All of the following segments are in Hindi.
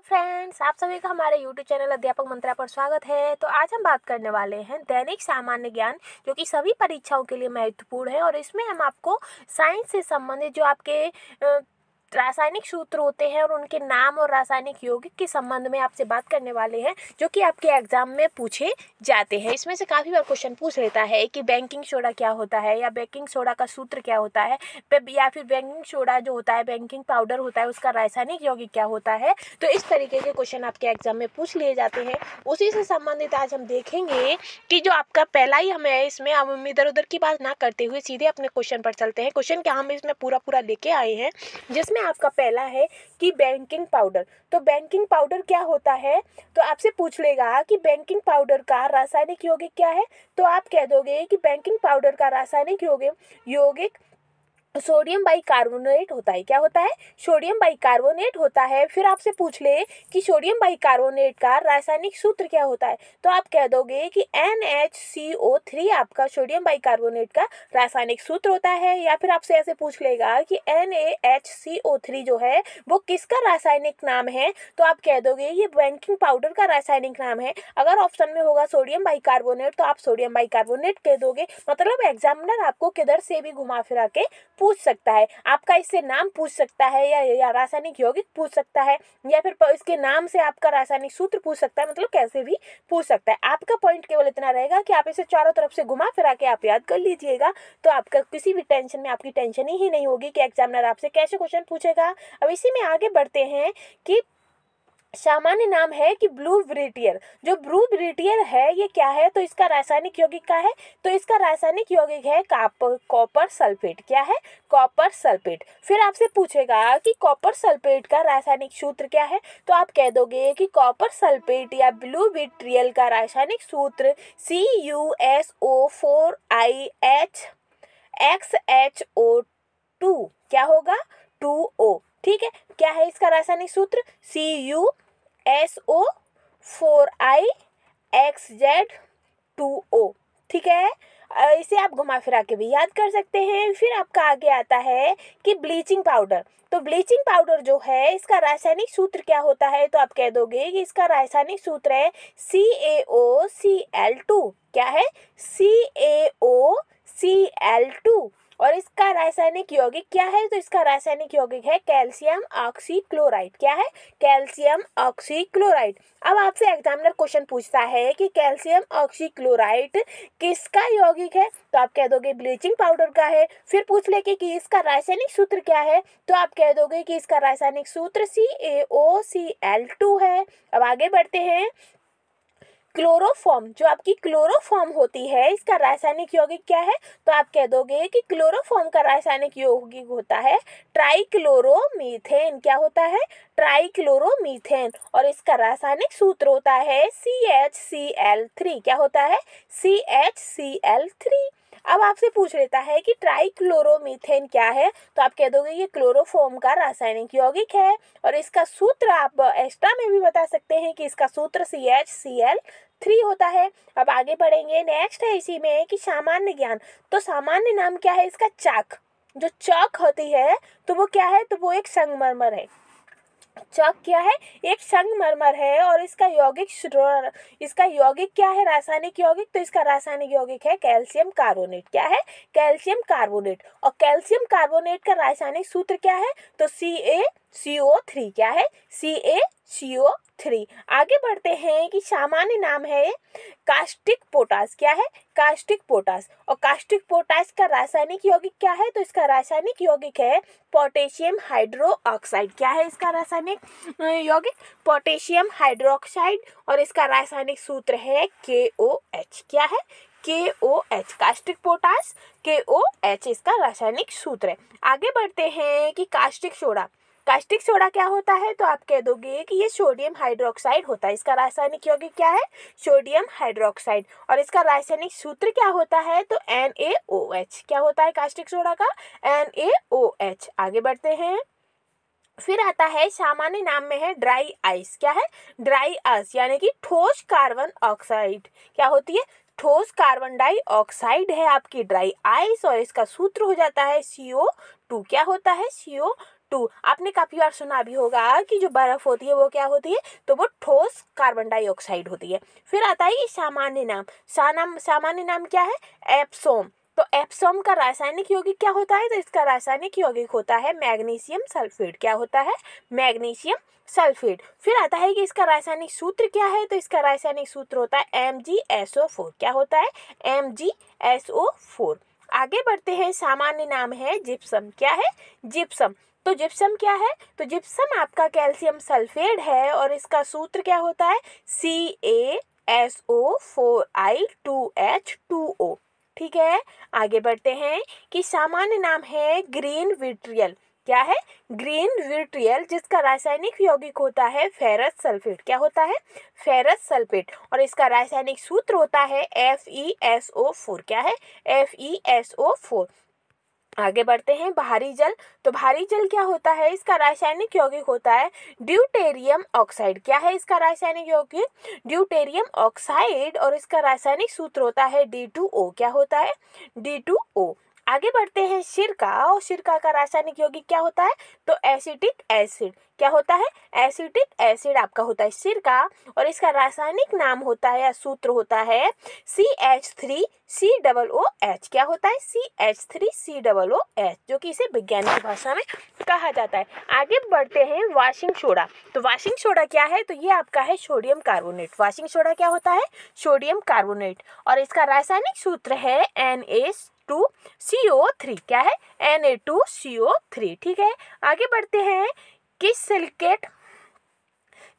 फ्रेंड्स, आप सभी का हमारे यूट्यूब चैनल अध्यापक मंत्रा पर स्वागत है। तो आज हम बात करने वाले हैं दैनिक सामान्य ज्ञान, जो कि सभी परीक्षाओं के लिए महत्वपूर्ण है। और इसमें हम आपको साइंस से संबंधित जो आपके रासायनिक सूत्र होते हैं और उनके नाम और रासायनिक यौगिक के संबंध में आपसे बात करने वाले हैं, जो कि आपके एग्जाम में पूछे जाते हैं। इसमें से काफ़ी बार क्वेश्चन पूछ लेता है कि बेकिंग सोडा क्या होता है, या बेकिंग सोडा का सूत्र क्या होता है, या फिर बेकिंग सोडा जो होता है, बेकिंग पाउडर होता है, उसका रासायनिक यौगिक क्या होता है। तो इस तरीके के क्वेश्चन आपके एग्जाम में पूछ लिए जाते हैं। उसी से संबंधित आज हम देखेंगे कि जो आपका पहला ही हमें इसमें, हम इधर उधर की बात ना करते हुए सीधे अपने क्वेश्चन पर चलते हैं। क्वेश्चन क्या हम इसमें पूरा लेके आए हैं, जिसमें आपका पहला है कि बेकिंग पाउडर। तो बेकिंग पाउडर क्या होता है, तो आपसे पूछ लेगा कि बेकिंग पाउडर का रासायनिक यौगिक क्या है। तो आप कह दोगे कि बेकिंग पाउडर का रासायनिक यौगिक सोडियम बाइकार्बोनेट होता है। क्या होता है? सोडियम बाइकार्बोनेट होता है। फिर आपसे पूछ ले कि सोडियम बाइकार्बोनेट का रासायनिक सूत्र क्या होता है, तो आप कह दोगे कि NaCO3 आपका सोडियम बाइकार्बोनेट का रासायनिक सूत्र होता है। या फिर आपसे ऐसे पूछ लेगा कि NaHCO3 जो है वो किसका रासायनिक नाम है, तो आप कह दोगे ये बेकिंग पाउडर का रासायनिक नाम है। अगर ऑप्शन में होगा सोडियम बाइकार्बोनेट तो आप सोडियम बाइकार्बोनेट कह दोगे। मतलब एग्जामिनर आपको किधर से भी घुमा फिरा के पूछ सकता है। आपका इससे नाम पूछ सकता है, या रासायनिक यौगिक पूछ सकता है, या फिर इसके नाम से आपका रासायनिक सूत्र पूछ सकता है। मतलब कैसे भी पूछ सकता है। आपका पॉइंट केवल इतना रहेगा कि आप इसे चारों तरफ से घुमा फिरा के आप याद कर लीजिएगा, तो आपका किसी भी टेंशन में आपकी टेंशन ही नहीं होगी कि एग्जामिनर आपसे कैसे क्वेश्चन पूछेगा। अब इसी में आगे बढ़ते हैं कि सामान्य नाम है कि ब्लू ब्रिटियर। जो ब्लू ब्रिटियर है ये क्या है, तो इसका रासायनिक यौगिक क्या है, तो इसका रासायनिक यौगिक है कॉपर सल्फेट। क्या है? Copper sulphate. फिर आपसे पूछेगा कि कॉपर सल्फेट का रासायनिक सूत्र क्या है, तो आप कह दोगे कि कॉपर सल्फेट या ब्लू ब्रिटियल का रासायनिक सूत्र CuSO4IHXHO2 क्या होगा? 2O। ठीक है, क्या है इसका रासायनिक सूत्र? CuSO4IXZ2O। ठीक है, इसे आप घुमा फिरा के भी याद कर सकते हैं। फिर आपका आगे आता है कि ब्लीचिंग पाउडर। तो ब्लीचिंग पाउडर जो है इसका रासायनिक सूत्र क्या होता है, तो आप कह दोगे कि इसका रासायनिक सूत्र है CaOCl2। क्या है? CaOCl2। और इसका रासायनिक यौगिक क्या है, तो इसका रासायनिक यौगिक है कैल्शियम ऑक्सीक्लोराइड। क्या है? Calcium oxychloride. अब आपसे एग्जामिनर क्वेश्चन पूछता है कि कैल्शियम ऑक्सीक्लोराइड किसका यौगिक है, तो आप कह दोगे ब्लीचिंग पाउडर का है। फिर पूछ ले कि इसका रासायनिक सूत्र क्या है, तो आप कह दोगे कि इसका रासायनिक सूत्र CaOCl2 है। अब आगे बढ़ते हैं। क्लोरोफॉर्म, जो आपकी क्लोरोफॉर्म होती है, इसका रासायनिक यौगिक क्या है, तो आप कह दोगे कि क्लोरोफॉर्म का रासायनिक यौगिक होता है ट्राइक्लोरोमीथेन। क्या होता है? ट्राइक्लोरोमीथेन। और इसका रासायनिक सूत्र होता है CHCl3। क्या होता है? CHCl3। अब आपसे पूछ लेता है कि ट्राइक्लोरोमीथेन क्या है, तो आप कह दोगे ये क्लोरोफॉर्म का रासायनिक यौगिक है। और इसका सूत्र आप एक्स्ट्रा में भी बता सकते हैं कि इसका सूत्र CHCl3 होता है। अब आगे बढ़ेंगे। नेक्स्ट है इसी में कि सामान्य ज्ञान। तो सामान्य नाम क्या है इसका? चाक। जो चाक होती है तो वो क्या है, तो वो एक संगमरमर है। चाक क्या है? एक संगमरमर है। और इसका यौगिक क्या है, रासायनिक यौगिक, तो इसका रासायनिक यौगिक है कैल्शियम कार्बोनेट। क्या है? Calcium carbonate. और कैल्शियम कार्बोनेट का रासायनिक सूत्र क्या है, तो CaCO3। क्या है? CaCO3। आगे बढ़ते हैं कि सामान्य नाम है कास्टिक पोटास। क्या है? Caustic potash. और कास्टिक पोटास का रासायनिक यौगिक क्या है, तो इसका रासायनिक यौगिक है पोटेशियम हाइड्रोक्साइड। क्या है इसका रासायनिक यौगिक? Potassium hydroxide. और इसका रासायनिक सूत्र है KOH। क्या है? KOH। कास्टिक पोटास, KOH इसका रासायनिक सूत्र है। आगे बढ़ते हैं कि कास्टिक सोडा। कास्टिक सोडा क्या होता है, तो आप कह दोगे कि ये सोडियम हाइड्रोक्साइड होता है। इसका रासायनिक यौगिक क्या है? Sodium hydroxide. और इसका रासायनिक सूत्र क्या होता है, तो NaOH। क्या होता है कास्टिक सोडा का? NaOH। आगे बढ़ते हैं। फिर आता है सामान्य नाम में है ड्राई आइस। क्या है? ड्राई आइस यानी कि ठोस कार्बन ऑक्साइड। क्या होती है? ठोस कार्बन डाइऑक्साइड है आपकी ड्राई आइस। और इसका सूत्र हो जाता है CO2। क्या होता है? CO2। टू। आपने काफी बार सुना भी होगा कि जो बर्फ होती है वो क्या होती है, तो वो ठोस कार्बन डाइऑक्साइड होती है। फिर आता है ये सामान्य नाम। सामान्य नाम क्या है, एप्सोम। तो एप्सोम का रासायनिक यौगिक क्या होता है, तो इसका रासायनिक यौगिक होता है मैग्नीशियम सल्फेट। क्या होता है, मैग्नीशियम सल्फेट। फिर आता है कि इसका रासायनिक सूत्र क्या है, तो इसका रासायनिक सूत्र होता है MgSO4। क्या होता है, MgSO4। आगे बढ़ते हैं, सामान्य नाम है जिप्सम। क्या है, जिप्सम। तो जिप्सम क्या है, तो जिप्सम आपका कैल्शियम सल्फेट है और इसका सूत्र क्या होता है, CaSO4I2H2O। ठीक है, आगे बढ़ते हैं कि सामान्य नाम है ग्रीन विट्रियल। क्या है, ग्रीन विट्रियल, जिसका रासायनिक यौगिक होता है फेरस सल्फेट। क्या होता है, फेरस सल्फेट। और इसका रासायनिक सूत्र होता है FeSO4। क्या है, FeSO4। आगे बढ़ते हैं, भारी जल। तो भारी जल क्या होता है, इसका रासायनिक यौगिक होता है ड्यूटेरियम ऑक्साइड। क्या है इसका रासायनिक यौगिक, ड्यूटेरियम ऑक्साइड। और इसका रासायनिक सूत्र होता है D2O। क्या होता है, D2O। आगे बढ़ते हैं, सिरका। और सिरका का रासायनिक यौगिक क्या होता है, तो एसिटिक एसिड। क्या होता है, एसिटिक एसिड आपका होता है सिरका। और इसका रासायनिक नाम होता है या सूत्र होता है CH3COOH। क्या होता है, CH3COOH, जो कि इसे वैज्ञानिक भाषा में कहा जाता है। आगे बढ़ते हैं, वाशिंग सोडा। तो वाशिंग सोडा क्या है, तो ये आपका है सोडियम कार्बोनेट। वाशिंग सोडा क्या होता है, सोडियम कार्बोनेट। और इसका रासायनिक सूत्र है Na2CO3। क्या है, Na2CO3। ठीक है, आगे बढ़ते हैं कि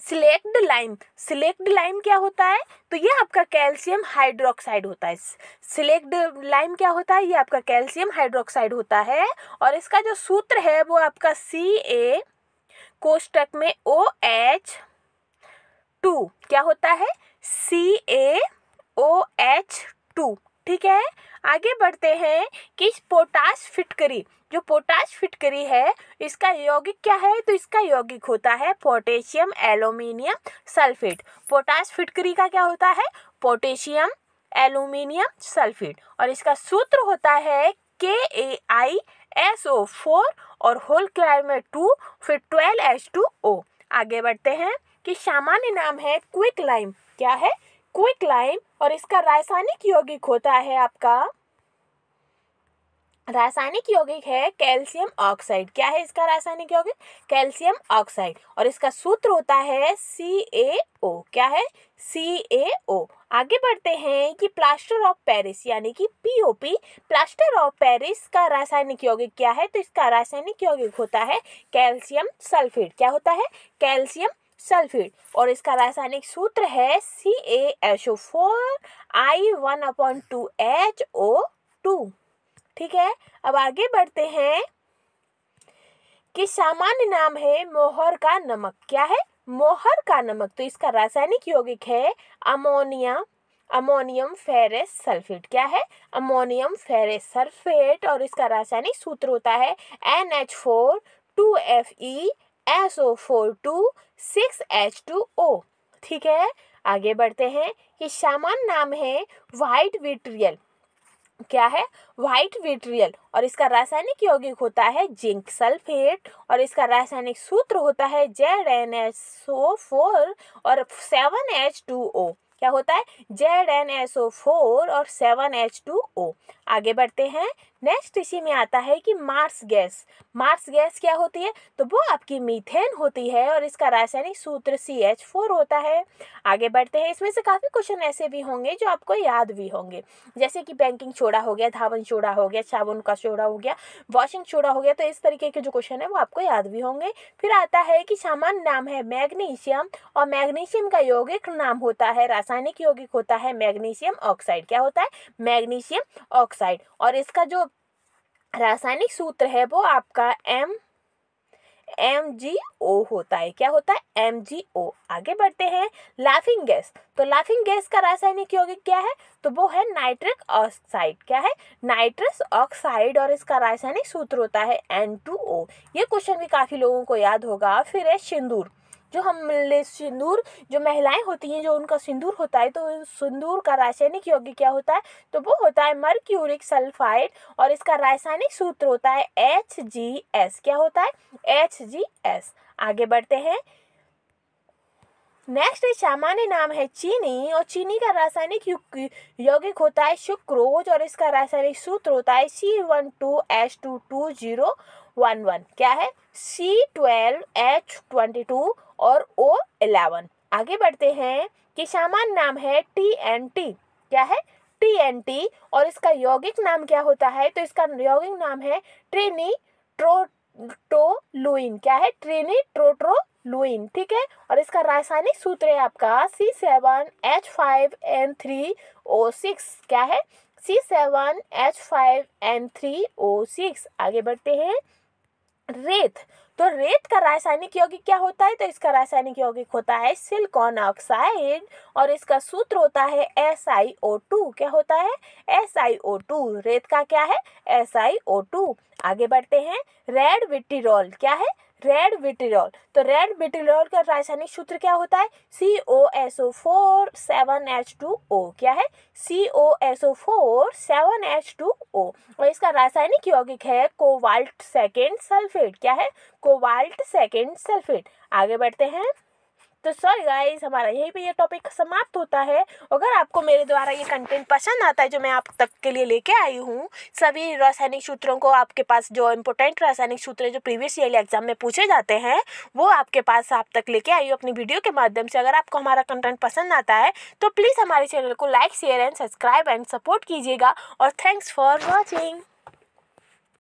सिलेक्ट लाइम। सिलेक्ट लाइम क्या होता है, तो ये आपका कैल्शियम हाइड्रोक्साइड होता है। सिलेक्ट लाइम क्या होता है, ये आपका कैल्शियम हाइड्रोक्साइड होता है। और इसका जो सूत्र है वो आपका Ca कोष्टक में OH2। क्या होता है, CaOH2। ठीक है, आगे बढ़ते हैं कि पोटाश फिटकरी। जो पोटाश फिटकरी है इसका यौगिक क्या है, तो इसका यौगिक होता है पोटेशियम एल्यूमिनियम सल्फेट। पोटाश फिटकरी का क्या होता है, पोटेशियम एल्यूमिनियम सल्फेट। और इसका सूत्र होता है KaISO4 और होल क्लास में 2, फिर 12H2O। आगे बढ़ते हैं कि सामान्य नाम है क्विक लाइम। क्या है, क्विक लाइम। और इसका रासायनिक यौगिक होता है आपका, रासायनिक यौगिक है कैल्शियम ऑक्साइड। क्या है इसका रासायनिक यौगिक, कैल्शियम ऑक्साइड। और इसका सूत्र होता है CaO। क्या है, CaO। आगे बढ़ते हैं कि प्लास्टर ऑफ पेरिस यानी कि POP, प्लास्टर ऑफ पेरिस का रासायनिक यौगिक क्या है, तो इसका रासायनिक यौगिक होता है कैल्शियम सल्फेट। क्या होता है, कैल्शियम सल्फेट। और इसका रासायनिक सूत्र है CaSO4I1/2HO2। ठीक है, अब आगे बढ़ते हैं कि सामान्य नाम है मोहर का नमक। क्या है, मोहर का नमक। तो इसका रासायनिक यौगिक है अमोनियम फेरस सल्फेट। क्या है, अमोनियम फेरस सल्फेट। और इसका रासायनिक सूत्र होता है NH4 2FeSO4 2 6H2O। ठीक है, आगे बढ़ते हैं कि सामान्य नाम है व्हाइट विट्रियल। क्या है, व्हाइट विट्रियल। और इसका रासायनिक यौगिक होता है जिंक सल्फेट। और इसका रासायनिक सूत्र होता है ZnSO4 और 7H2O। क्या होता है, ZnSO4 और 7H2O। आगे बढ़ते हैं, नेक्स्ट इसी में आता है कि मार्स गैस। मार्स गैस क्या होती है, तो वो आपकी मीथेन होती है। और इसका रासायनिक सूत्र CH4 होता है। आगे बढ़ते हैं, इसमें से काफ़ी क्वेश्चन ऐसे भी होंगे जो आपको याद भी होंगे, जैसे कि बेकिंग सोडा हो गया, धावन सोडा हो गया, साबुन का सोडा हो गया, वॉशिंग सोडा हो गया। तो इस तरीके के जो क्वेश्चन है वो आपको याद भी होंगे। फिर आता है कि सामान्य नाम है मैग्नीशियम। और मैग्नीशियम का यौगिक नाम होता है, रासायनिक यौगिक होता है मैग्नीशियम ऑक्साइड। क्या होता है, मैग्नीशियम ऑक्साइड। और इसका जो रासायनिक सूत्र है वो आपका MgO होता है। क्या होता है, MgO। आगे बढ़ते हैं, लाफिंग गैस। तो लाफिंग गैस का रासायनिक यौगिक क्या है, तो वो है नाइट्रिक ऑक्साइड। क्या है, नाइट्रस ऑक्साइड। और इसका रासायनिक सूत्र होता है N2O। ये क्वेश्चन भी काफी लोगों को याद होगा। फिर है सिंदूर। जो हम सिंदूर, जो महिलाएं होती हैं जो उनका सिंदूर होता है, तो सिंदूर का रासायनिक यौगिक क्या होता है, तो वो होता है मर्क्यूरिक सल्फाइड और इसका रासायनिक सूत्र होता है HGS। क्या होता है, HGS। आगे बढ़ते हैं। नेक्स्ट सामान्य नाम है चीनी और चीनी का रासायनिक यौगिक होता है सुक्रोज और इसका रासायनिक सूत्र होता है C12H22O11। क्या है, C12H22 और O11। आगे बढ़ते हैं कि सामान्य नाम है TNT। क्या है, TNT और इसका यौगिक नाम क्या होता है, तो इसका यौगिक नाम है ट्रिनिट्रोटोलुइन। क्या है, ट्रिनिट्रोटोलुइन। ठीक है, और इसका रासायनिक सूत्र है आपका C7H5N3O6। क्या है, C7H5N3O6। आगे बढ़ते हैं। रेत, तो रेत का रासायनिक यौगिक क्या होता है, तो इसका रासायनिक यौगिक होता है सिलिकॉन ऑक्साइड और इसका सूत्र होता है SiO2। क्या होता है, SiO2। रेत का क्या है, SiO2। आगे बढ़ते हैं। Red vitriol. क्या है, रेड विट्रियोल, तो रेड विट्रियोल का रासायनिक सूत्र क्या होता है, COSO4 7H2O। क्या है, COSO4 7H2O और इसका रासायनिक यौगिक है कोबाल्ट सेकेंड सल्फेट। क्या है, कोबाल्ट सेकेंड सल्फेट। आगे बढ़ते हैं। तो सॉरी गाइस, हमारा यहीं पे ये टॉपिक समाप्त होता है। अगर आपको मेरे द्वारा ये कंटेंट पसंद आता है जो मैं आप तक के लिए लेके आई हूँ, सभी रासायनिक सूत्रों को, आपके पास जो इम्पोर्टेंट रासायनिक सूत्र जो प्रीवियस ईयर एग्जाम में पूछे जाते हैं वो आपके पास आप तक लेके आई हूँ अपनी वीडियो के माध्यम से। अगर आपको हमारा कंटेंट पसंद आता है तो प्लीज़ हमारे चैनल को like, share and subscribe and support कीजिएगा और थैंक्स फॉर वॉचिंग।